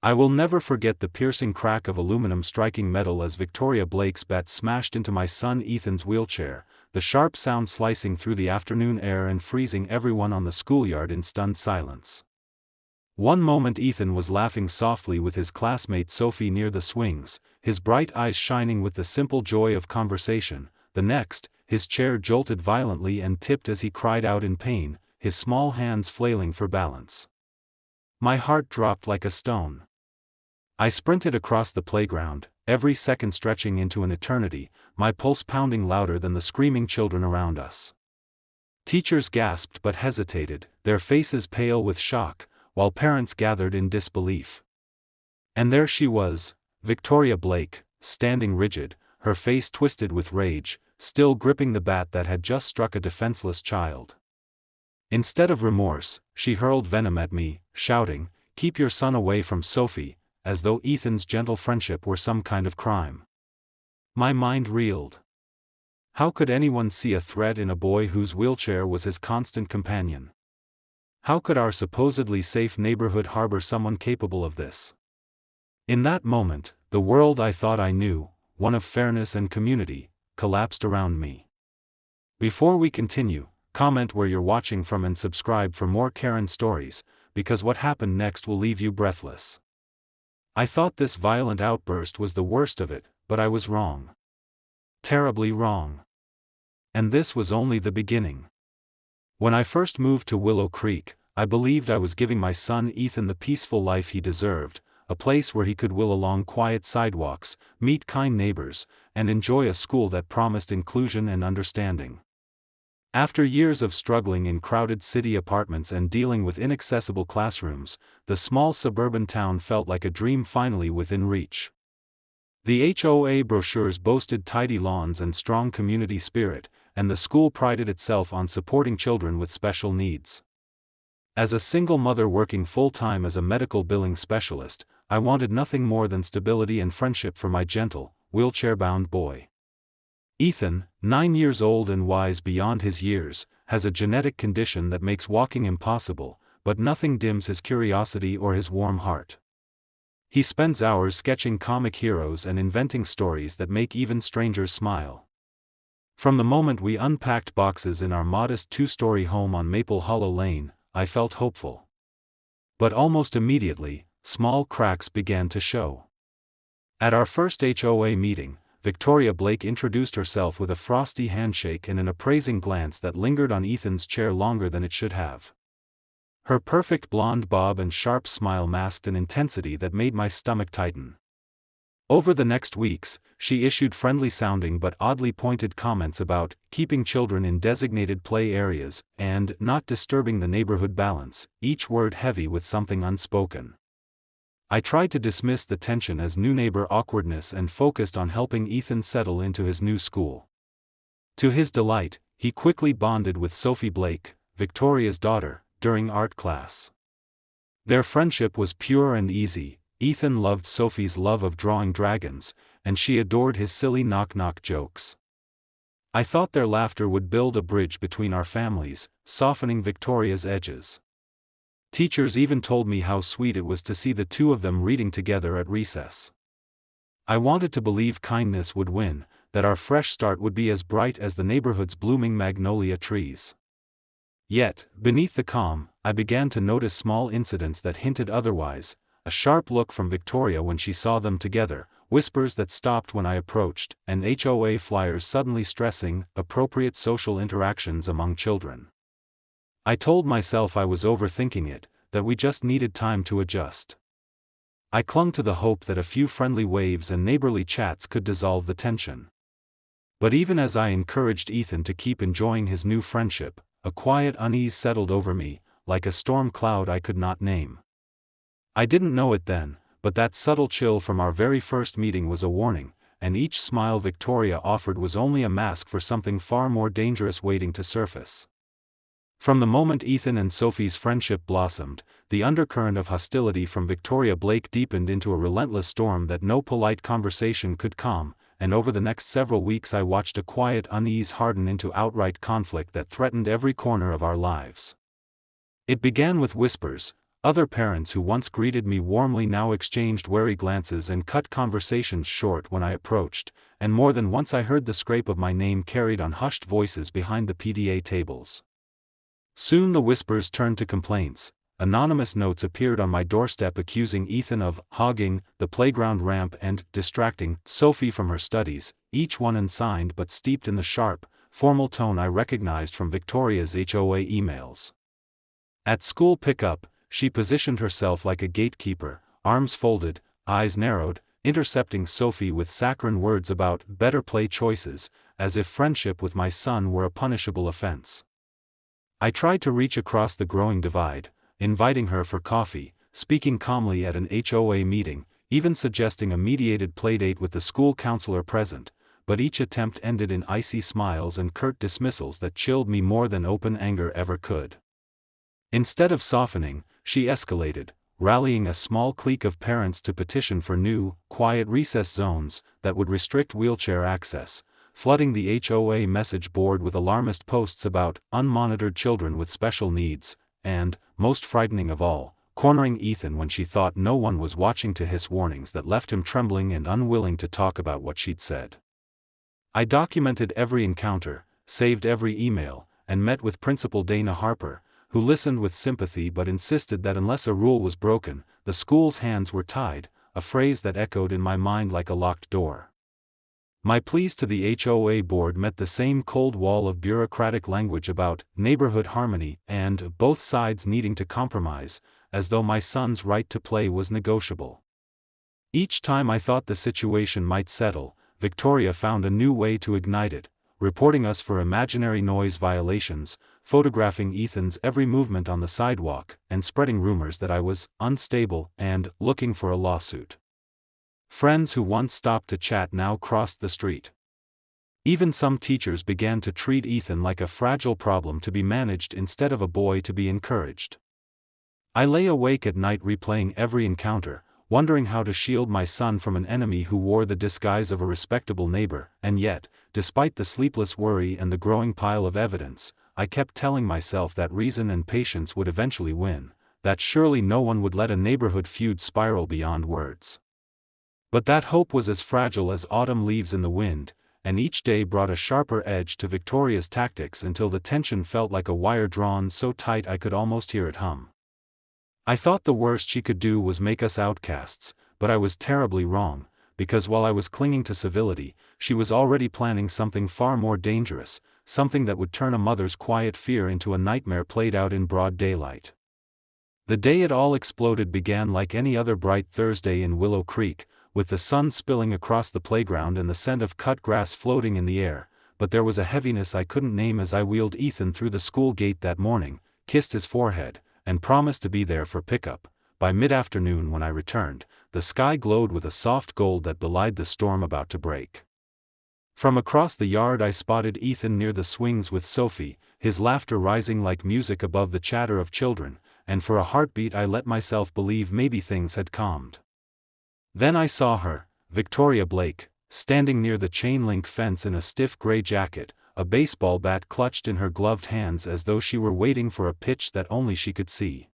I will never forget the piercing crack of aluminum striking metal as Victoria Blake's bat smashed into my son Ethan's wheelchair, the sharp sound slicing through the afternoon air and freezing everyone on the schoolyard in stunned silence. One moment Ethan was laughing softly with his classmate Sophie near the swings, his bright eyes shining with the simple joy of conversation. The next, his chair jolted violently and tipped as he cried out in pain, his small hands flailing for balance. My heart dropped like a stone. I sprinted across the playground, every second stretching into an eternity, my pulse pounding louder than the screaming children around us. Teachers gasped but hesitated, their faces pale with shock, while parents gathered in disbelief. And there she was, Victoria Blake, standing rigid, her face twisted with rage, still gripping the bat that had just struck a defenseless child. Instead of remorse, she hurled venom at me, shouting, "Keep your son away from Sophie," as though Ethan's gentle friendship were some kind of crime. My mind reeled. How could anyone see a threat in a boy whose wheelchair was his constant companion? How could our supposedly safe neighborhood harbor someone capable of this? In that moment, the world I thought I knew, one of fairness and community, collapsed around me. Before we continue, comment where you're watching from and subscribe for more Karen stories, because what happened next will leave you breathless. I thought this violent outburst was the worst of it, but I was wrong. Terribly wrong. And this was only the beginning. When I first moved to Willow Creek, I believed I was giving my son Ethan the peaceful life he deserved, a place where he could will along quiet sidewalks, meet kind neighbors, and enjoy a school that promised inclusion and understanding. After years of struggling in crowded city apartments and dealing with inaccessible classrooms, the small suburban town felt like a dream finally within reach. The HOA brochures boasted tidy lawns and strong community spirit, and the school prided itself on supporting children with special needs. As a single mother working full-time as a medical billing specialist, I wanted nothing more than stability and friendship for my gentle, wheelchair-bound boy. Ethan, 9 years old and wise beyond his years, has a genetic condition that makes walking impossible, but nothing dims his curiosity or his warm heart. He spends hours sketching comic heroes and inventing stories that make even strangers smile. From the moment we unpacked boxes in our modest 2-story home on Maple Hollow Lane, I felt hopeful. But almost immediately, small cracks began to show. At our first HOA meeting, Victoria Blake introduced herself with a frosty handshake and an appraising glance that lingered on Ethan's chair longer than it should have. Her perfect blonde bob and sharp smile masked an intensity that made my stomach tighten. Over the next weeks, she issued friendly-sounding but oddly pointed comments about keeping children in designated play areas and not disturbing the neighborhood balance, each word heavy with something unspoken. I tried to dismiss the tension as new neighbor awkwardness and focused on helping Ethan settle into his new school. To his delight, he quickly bonded with Sophie Blake, Victoria's daughter, during art class. Their friendship was pure and easy. Ethan loved Sophie's love of drawing dragons, and she adored his silly knock-knock jokes. I thought their laughter would build a bridge between our families, softening Victoria's edges. Teachers even told me how sweet it was to see the two of them reading together at recess. I wanted to believe kindness would win, that our fresh start would be as bright as the neighborhood's blooming magnolia trees. Yet, beneath the calm, I began to notice small incidents that hinted otherwise, a sharp look from Victoria when she saw them together, whispers that stopped when I approached, and HOA flyers suddenly stressing appropriate social interactions among children. I told myself I was overthinking it, that we just needed time to adjust. I clung to the hope that a few friendly waves and neighborly chats could dissolve the tension. But even as I encouraged Ethan to keep enjoying his new friendship, a quiet unease settled over me, like a storm cloud I could not name. I didn't know it then, but that subtle chill from our very first meeting was a warning, and each smile Victoria offered was only a mask for something far more dangerous waiting to surface. From the moment Ethan and Sophie's friendship blossomed, the undercurrent of hostility from Victoria Blake deepened into a relentless storm that no polite conversation could calm, and over the next several weeks I watched a quiet unease harden into outright conflict that threatened every corner of our lives. It began with whispers, Other parents who once greeted me warmly now exchanged wary glances and cut conversations short when I approached, and more than once I heard the scrape of my name carried on hushed voices behind the PTA tables. Soon the whispers turned to complaints. Anonymous notes appeared on my doorstep accusing Ethan of hogging the playground ramp and distracting Sophie from her studies, each one unsigned but steeped in the sharp, formal tone I recognized from Victoria's HOA emails. At school pickup, she positioned herself like a gatekeeper, arms folded, eyes narrowed, intercepting Sophie with saccharine words about better play choices, as if friendship with my son were a punishable offense. I tried to reach across the growing divide, inviting her for coffee, speaking calmly at an HOA meeting, even suggesting a mediated playdate with the school counselor present, but each attempt ended in icy smiles and curt dismissals that chilled me more than open anger ever could. Instead of softening, she escalated, rallying a small clique of parents to petition for new, quiet recess zones that would restrict wheelchair access, flooding the HOA message board with alarmist posts about unmonitored children with special needs, and, most frightening of all, cornering Ethan when she thought no one was watching to hiss warnings that left him trembling and unwilling to talk about what she'd said. I documented every encounter, saved every email, and met with Principal Dana Harper, who listened with sympathy but insisted that unless a rule was broken, the school's hands were tied, a phrase that echoed in my mind like a locked door. My pleas to the HOA board met the same cold wall of bureaucratic language about neighborhood harmony and both sides needing to compromise, as though my son's right to play was negotiable. Each time I thought the situation might settle, Victoria found a new way to ignite it, reporting us for imaginary noise violations, photographing Ethan's every movement on the sidewalk, and spreading rumors that I was unstable and looking for a lawsuit. Friends who once stopped to chat now crossed the street. Even some teachers began to treat Ethan like a fragile problem to be managed instead of a boy to be encouraged. I lay awake at night replaying every encounter, wondering how to shield my son from an enemy who wore the disguise of a respectable neighbor, and yet, despite the sleepless worry and the growing pile of evidence, I kept telling myself that reason and patience would eventually win, that surely no one would let a neighborhood feud spiral beyond words. But that hope was as fragile as autumn leaves in the wind, and each day brought a sharper edge to Victoria's tactics until the tension felt like a wire drawn so tight I could almost hear it hum. I thought the worst she could do was make us outcasts, but I was terribly wrong, because while I was clinging to civility, she was already planning something far more dangerous, something that would turn a mother's quiet fear into a nightmare played out in broad daylight. The day it all exploded began like any other bright Thursday in Willow Creek, with the sun spilling across the playground and the scent of cut grass floating in the air, but there was a heaviness I couldn't name as I wheeled Ethan through the school gate that morning, kissed his forehead, and promised to be there for pickup. By mid-afternoon when I returned, the sky glowed with a soft gold that belied the storm about to break. From across the yard I spotted Ethan near the swings with Sophie, his laughter rising like music above the chatter of children, and for a heartbeat I let myself believe maybe things had calmed. Then I saw her, Victoria Blake, standing near the chain-link fence in a stiff gray jacket, a baseball bat clutched in her gloved hands as though she were waiting for a pitch that only she could see.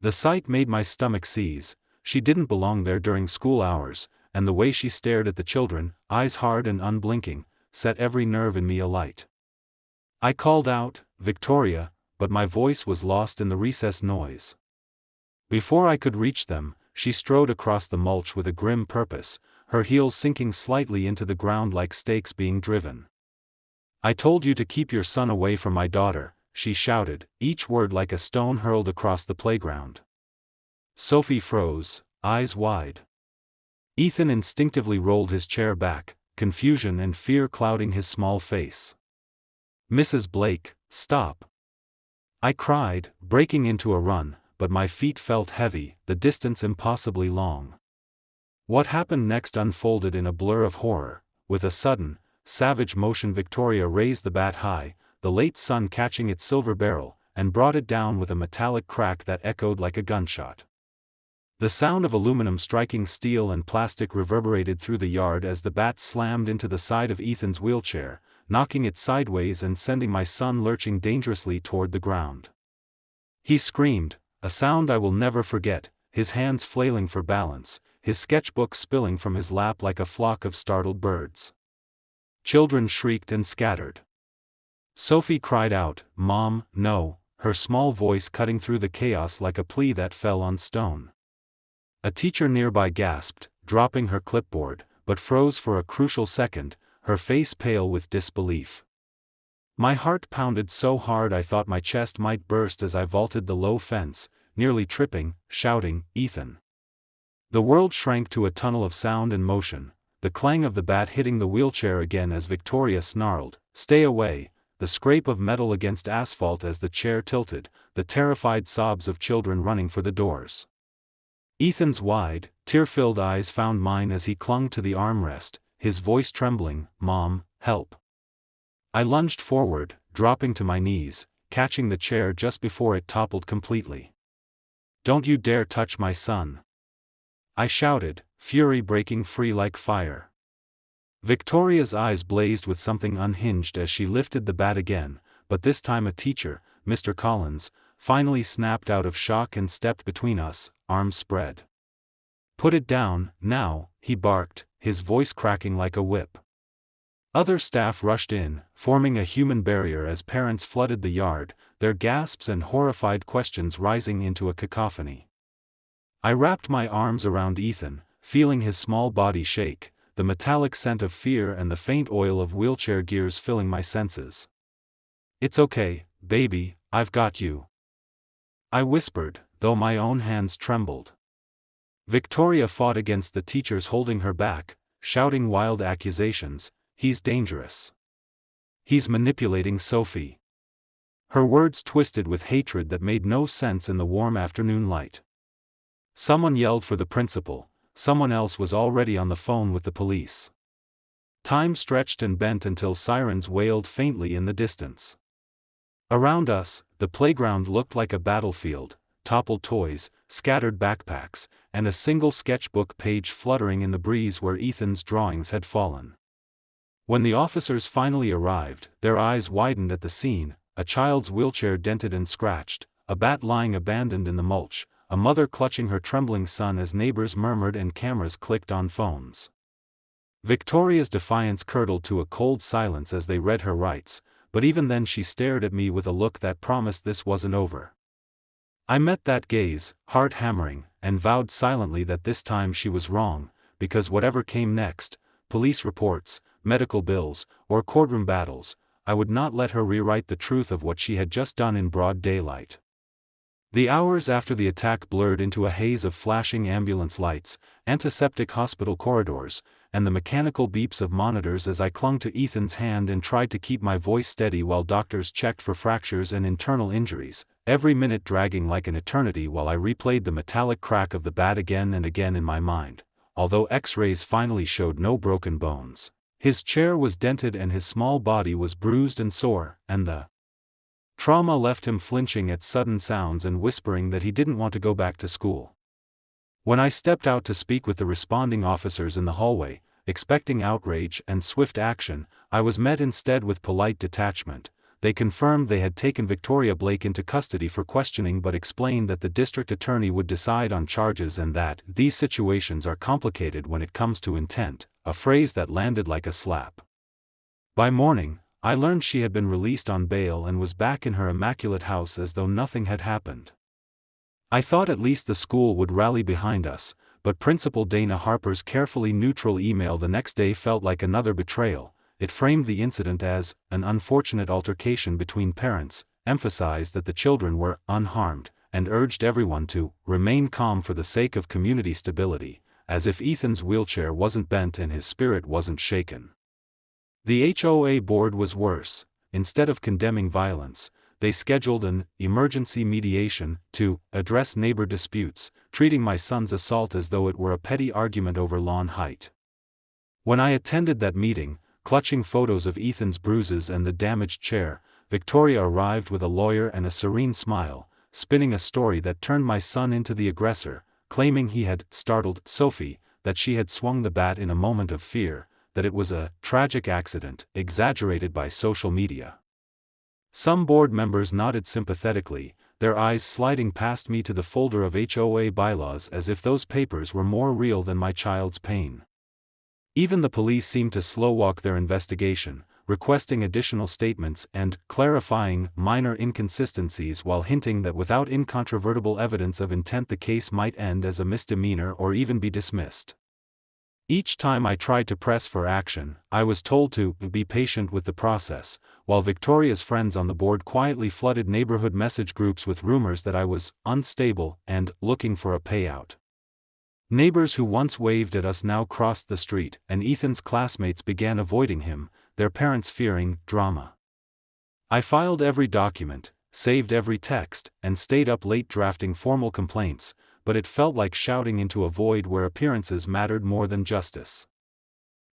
The sight made my stomach seize. She didn't belong there during school hours, and the way she stared at the children, eyes hard and unblinking, set every nerve in me alight. I called out, "Victoria," but my voice was lost in the recess noise. Before I could reach them, she strode across the mulch with a grim purpose, her heels sinking slightly into the ground like stakes being driven. "I told you to keep your son away from my daughter," she shouted, each word like a stone hurled across the playground. Sophie froze, eyes wide. Ethan instinctively rolled his chair back, confusion and fear clouding his small face. "Mrs. Blake, stop!" I cried, breaking into a run, but my feet felt heavy, the distance impossibly long. What happened next unfolded in a blur of horror. With a sudden, savage motion Victoria raised the bat high, the late sun catching its silver barrel, and brought it down with a metallic crack that echoed like a gunshot. The sound of aluminum striking steel and plastic reverberated through the yard as the bat slammed into the side of Ethan's wheelchair, knocking it sideways and sending my son lurching dangerously toward the ground. He screamed, a sound I will never forget, his hands flailing for balance, his sketchbook spilling from his lap like a flock of startled birds. Children shrieked and scattered. Sophie cried out, "Mom, no," her small voice cutting through the chaos like a plea that fell on stone. A teacher nearby gasped, dropping her clipboard, but froze for a crucial second, her face pale with disbelief. My heart pounded so hard I thought my chest might burst as I vaulted the low fence, nearly tripping, shouting, "Ethan!" The world shrank to a tunnel of sound and motion, the clang of the bat hitting the wheelchair again as Victoria snarled, "Stay away," the scrape of metal against asphalt as the chair tilted, the terrified sobs of children running for the doors. Ethan's wide, tear-filled eyes found mine as he clung to the armrest, his voice trembling, "Mom, help." I lunged forward, dropping to my knees, catching the chair just before it toppled completely. "Don't you dare touch my son!" I shouted, fury breaking free like fire. Victoria's eyes blazed with something unhinged as she lifted the bat again, but this time a teacher, Mr. Collins, finally snapped out of shock and stepped between us, arms spread. "Put it down, now," he barked, his voice cracking like a whip. Other staff rushed in, forming a human barrier as parents flooded the yard, their gasps and horrified questions rising into a cacophony. I wrapped my arms around Ethan, feeling his small body shake, the metallic scent of fear and the faint oil of wheelchair gears filling my senses. "It's okay, baby, I've got you," I whispered, though my own hands trembled. Victoria fought against the teachers holding her back, shouting wild accusations, "He's dangerous. He's manipulating Sophie." Her words twisted with hatred that made no sense in the warm afternoon light. Someone yelled for the principal, someone else was already on the phone with the police. Time stretched and bent until sirens wailed faintly in the distance. Around us, the playground looked like a battlefield, toppled toys, scattered backpacks, and a single sketchbook page fluttering in the breeze where Ethan's drawings had fallen. When the officers finally arrived, their eyes widened at the scene, a child's wheelchair dented and scratched, a bat lying abandoned in the mulch, a mother clutching her trembling son as neighbors murmured and cameras clicked on phones. Victoria's defiance curdled to a cold silence as they read her rights, but even then she stared at me with a look that promised this wasn't over. I met that gaze, heart hammering, and vowed silently that this time she was wrong, because whatever came next, police reports, medical bills, or courtroom battles, I would not let her rewrite the truth of what she had just done in broad daylight. The hours after the attack blurred into a haze of flashing ambulance lights, antiseptic hospital corridors, and the mechanical beeps of monitors as I clung to Ethan's hand and tried to keep my voice steady while doctors checked for fractures and internal injuries, every minute dragging like an eternity while I replayed the metallic crack of the bat again and again in my mind. Although X-rays finally showed no broken bones, his chair was dented and his small body was bruised and sore, and the trauma left him flinching at sudden sounds and whispering that he didn't want to go back to school. When I stepped out to speak with the responding officers in the hallway, expecting outrage and swift action, I was met instead with polite detachment. They confirmed they had taken Victoria Blake into custody for questioning but explained that the district attorney would decide on charges and that these situations are complicated when it comes to intent, a phrase that landed like a slap. By morning, I learned she had been released on bail and was back in her immaculate house as though nothing had happened. I thought at least the school would rally behind us, but Principal Dana Harper's carefully neutral email the next day felt like another betrayal. It framed the incident as an unfortunate altercation between parents, emphasized that the children were unharmed, and urged everyone to remain calm for the sake of community stability, as if Ethan's wheelchair wasn't bent and his spirit wasn't shaken. The HOA board was worse. Instead of condemning violence, they scheduled an emergency mediation to address neighbor disputes, treating my son's assault as though it were a petty argument over lawn height. When I attended that meeting, clutching photos of Ethan's bruises and the damaged chair, Victoria arrived with a lawyer and a serene smile, spinning a story that turned my son into the aggressor, claiming he had startled Sophie, that she had swung the bat in a moment of fear, that it was a tragic accident, exaggerated by social media. Some board members nodded sympathetically, their eyes sliding past me to the folder of HOA bylaws as if those papers were more real than my child's pain. Even the police seemed to slow-walk their investigation, requesting additional statements and clarifying minor inconsistencies while hinting that without incontrovertible evidence of intent the case might end as a misdemeanor or even be dismissed. Each time I tried to press for action, I was told to be patient with the process, while Victoria's friends on the board quietly flooded neighborhood message groups with rumors that I was unstable and looking for a payout. Neighbors who once waved at us now crossed the street, and Ethan's classmates began avoiding him, their parents fearing drama. I filed every document, saved every text, and stayed up late drafting formal complaints, but it felt like shouting into a void where appearances mattered more than justice.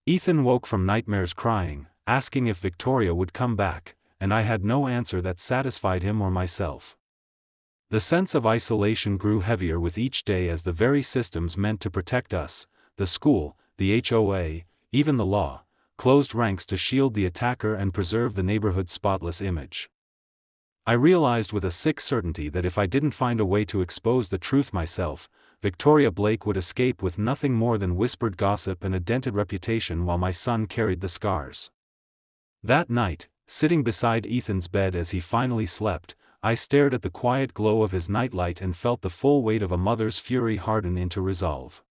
Ethan woke from nightmares crying, asking if Victoria would come back, and I had no answer that satisfied him or myself. The sense of isolation grew heavier with each day as the very systems meant to protect us, the school, the HOA, even the law, closed ranks to shield the attacker and preserve the neighborhood's spotless image. I realized with a sick certainty that if I didn't find a way to expose the truth myself, Victoria Blake would escape with nothing more than whispered gossip and a dented reputation while my son carried the scars. That night, sitting beside Ethan's bed as he finally slept, I stared at the quiet glow of his nightlight and felt the full weight of a mother's fury harden into resolve.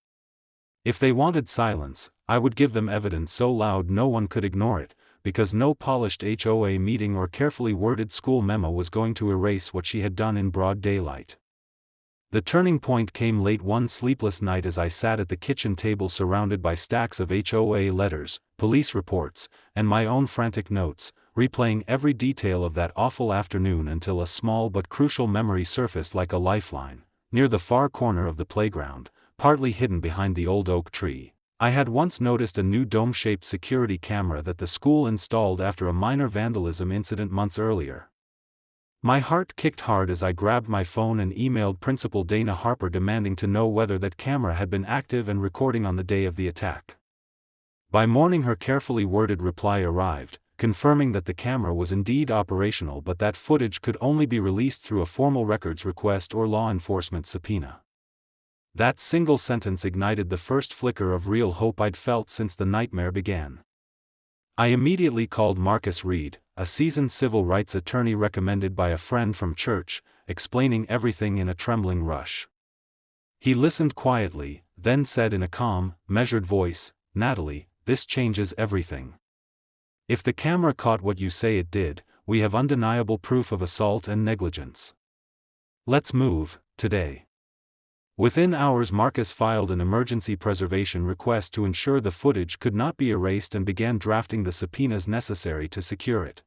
If they wanted silence, I would give them evidence so loud no one could ignore it, because no polished HOA meeting or carefully worded school memo was going to erase what she had done in broad daylight. The turning point came late one sleepless night as I sat at the kitchen table surrounded by stacks of HOA letters, police reports, and my own frantic notes, replaying every detail of that awful afternoon until a small but crucial memory surfaced like a lifeline. Near the far corner of the playground, partly hidden behind the old oak tree, I had once noticed a new dome-shaped security camera that the school installed after a minor vandalism incident months earlier. My heart kicked hard as I grabbed my phone and emailed Principal Dana Harper demanding to know whether that camera had been active and recording on the day of the attack. By morning her carefully worded reply arrived, confirming that the camera was indeed operational but that footage could only be released through a formal records request or law enforcement subpoena. That single sentence ignited the first flicker of real hope I'd felt since the nightmare began. I immediately called Marcus Reed, a seasoned civil rights attorney recommended by a friend from church, explaining everything in a trembling rush. He listened quietly, then said in a calm, measured voice, "Natalie, this changes everything. If the camera caught what you say it did, we have undeniable proof of assault and negligence. Let's move, today." Within hours Marcus filed an emergency preservation request to ensure the footage could not be erased and began drafting the subpoenas necessary to secure it.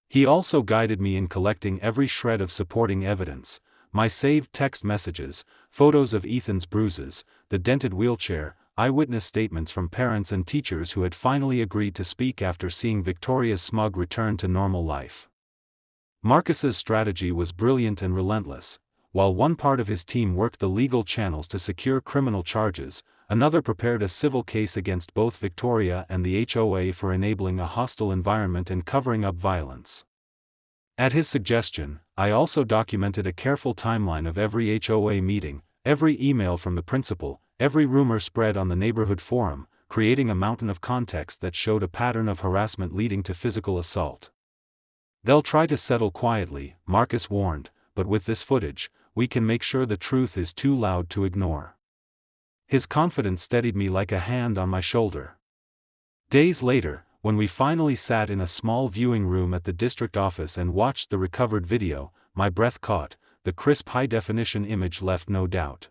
He also guided me in collecting every shred of supporting evidence, my saved text messages, photos of Ethan's bruises, the dented wheelchair, eyewitness statements from parents and teachers who had finally agreed to speak after seeing Victoria's smug return to normal life. Marcus's strategy was brilliant and relentless. While one part of his team worked the legal channels to secure criminal charges, another prepared a civil case against both Victoria and the HOA for enabling a hostile environment and covering up violence. At his suggestion, I also documented a careful timeline of every HOA meeting, every email from the principal, every rumor spread on the neighborhood forum, creating a mountain of context that showed a pattern of harassment leading to physical assault. "They'll try to settle quietly," Marcus warned, "but with this footage, we can make sure the truth is too loud to ignore." His confidence steadied me like a hand on my shoulder. Days later, when we finally sat in a small viewing room at the district office and watched the recovered video, my breath caught, the crisp high-definition image left no doubt.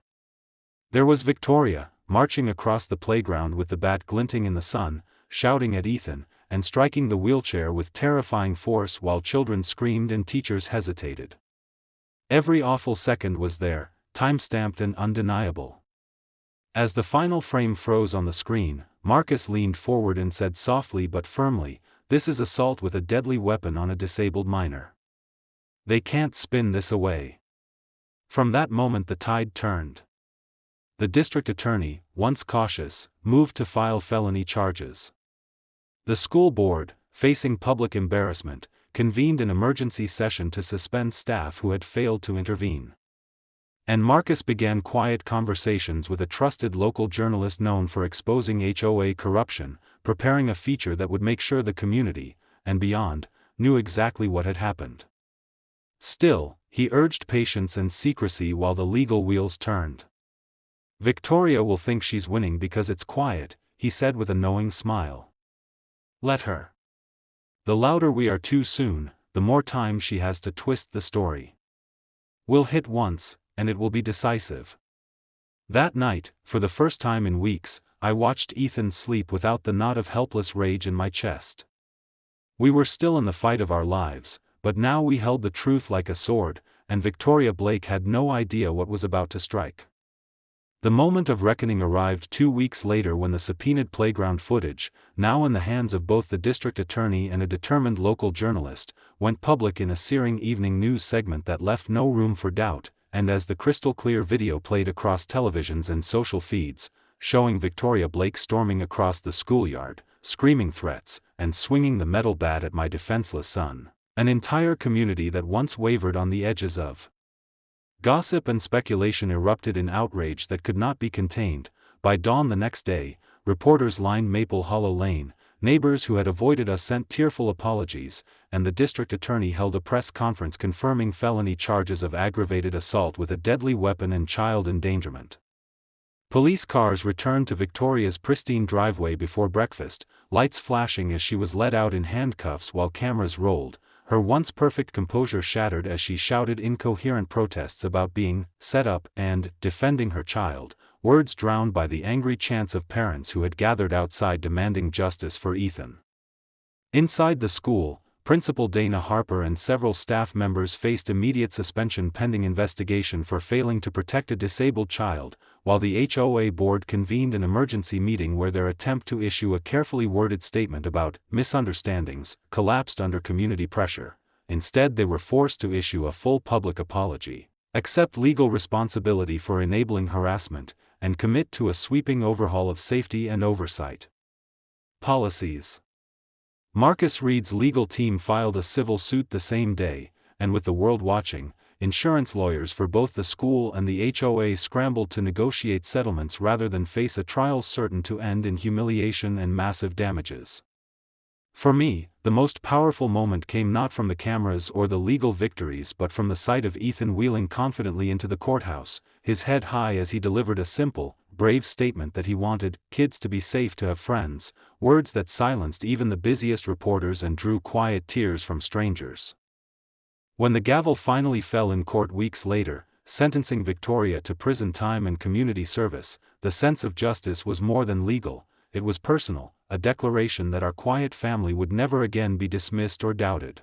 There was Victoria, marching across the playground with the bat glinting in the sun, shouting at Ethan, and striking the wheelchair with terrifying force while children screamed and teachers hesitated. Every awful second was there, time-stamped and undeniable. As the final frame froze on the screen, Marcus leaned forward and said softly but firmly, "This is assault with a deadly weapon on a disabled minor. They can't spin this away." From that moment the tide turned. The district attorney, once cautious, moved to file felony charges. The school board, facing public embarrassment, convened an emergency session to suspend staff who had failed to intervene. And Marcus began quiet conversations with a trusted local journalist known for exposing HOA corruption, preparing a feature that would make sure the community, and beyond, knew exactly what had happened. Still, he urged patience and secrecy while the legal wheels turned. "Victoria will think she's winning because it's quiet," he said with a knowing smile. "Let her. The louder we are too soon, the more time she has to twist the story. We'll hit once, and it will be decisive." That night, for the first time in weeks, I watched Ethan sleep without the knot of helpless rage in my chest. We were still in the fight of our lives, but now we held the truth like a sword, and Victoria Blake had no idea what was about to strike. The moment of reckoning arrived 2 weeks later when the subpoenaed playground footage, now in the hands of both the district attorney and a determined local journalist, went public in a searing evening news segment that left no room for doubt, and as the crystal-clear video played across televisions and social feeds, showing Victoria Blake storming across the schoolyard, screaming threats, and swinging the metal bat at my defenseless son, an entire community that once wavered on the edges of gossip and speculation erupted in outrage that could not be contained. By dawn the next day, reporters lined Maple Hollow Lane, neighbors who had avoided us sent tearful apologies, and the district attorney held a press conference confirming felony charges of aggravated assault with a deadly weapon and child endangerment. Police cars returned to Victoria's pristine driveway before breakfast, lights flashing as she was led out in handcuffs while cameras rolled, her once perfect composure shattered as she shouted incoherent protests about being set up and defending her child, words drowned by the angry chants of parents who had gathered outside demanding justice for Ethan. Inside the school, Principal Dana Harper and several staff members faced immediate suspension pending investigation for failing to protect a disabled child, while the HOA board convened an emergency meeting where their attempt to issue a carefully worded statement about misunderstandings collapsed under community pressure. Instead, they were forced to issue a full public apology, accept legal responsibility for enabling harassment, and commit to a sweeping overhaul of safety and oversight policies. Marcus Reed's legal team filed a civil suit the same day, and with the world watching, insurance lawyers for both the school and the HOA scrambled to negotiate settlements rather than face a trial certain to end in humiliation and massive damages. For me, the most powerful moment came not from the cameras or the legal victories but from the sight of Ethan wheeling confidently into the courthouse, his head high as he delivered a simple, brave statement that he wanted kids to be safe to have friends, words that silenced even the busiest reporters and drew quiet tears from strangers. When the gavel finally fell in court weeks later, sentencing Victoria to prison time and community service, the sense of justice was more than legal, it was personal, a declaration that our quiet family would never again be dismissed or doubted.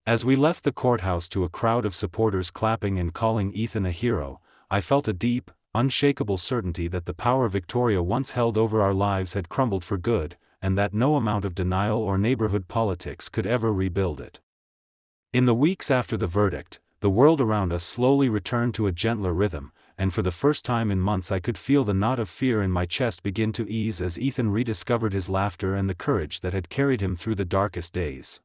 As we left the courthouse to a crowd of supporters clapping and calling Ethan a hero, I felt a deep, unshakable certainty that the power Victoria once held over our lives had crumbled for good, and that no amount of denial or neighborhood politics could ever rebuild it. In the weeks after the verdict, the world around us slowly returned to a gentler rhythm, and for the first time in months I could feel the knot of fear in my chest begin to ease as Ethan rediscovered his laughter and the courage that had carried him through the darkest days.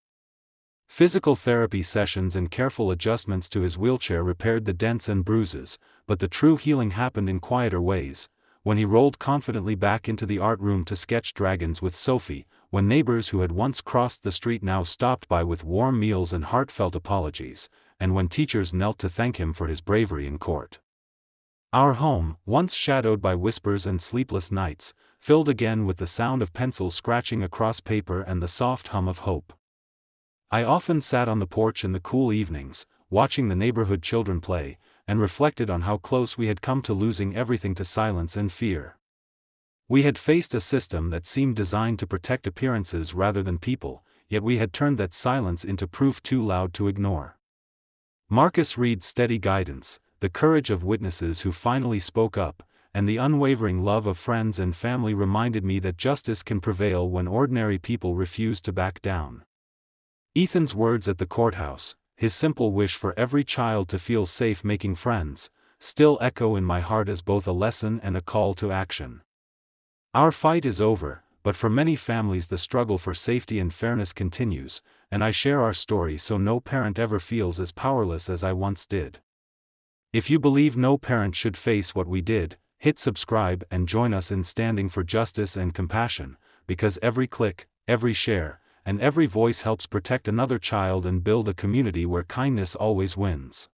Physical therapy sessions and careful adjustments to his wheelchair repaired the dents and bruises, but the true healing happened in quieter ways, when he rolled confidently back into the art room to sketch dragons with Sophie, when neighbors who had once crossed the street now stopped by with warm meals and heartfelt apologies, and when teachers knelt to thank him for his bravery in court. Our home, once shadowed by whispers and sleepless nights, filled again with the sound of pencils scratching across paper and the soft hum of hope. I often sat on the porch in the cool evenings, watching the neighborhood children play, and reflected on how close we had come to losing everything to silence and fear. We had faced a system that seemed designed to protect appearances rather than people, yet we had turned that silence into proof too loud to ignore. Marcus Reed's steady guidance, the courage of witnesses who finally spoke up, and the unwavering love of friends and family reminded me that justice can prevail when ordinary people refuse to back down. Ethan's words at the courthouse, his simple wish for every child to feel safe making friends, still echo in my heart as both a lesson and a call to action. Our fight is over, but for many families the struggle for safety and fairness continues, and I share our story so no parent ever feels as powerless as I once did. If you believe no parent should face what we did, hit subscribe and join us in standing for justice and compassion, because every click, every share, and every voice helps protect another child and build a community where kindness always wins.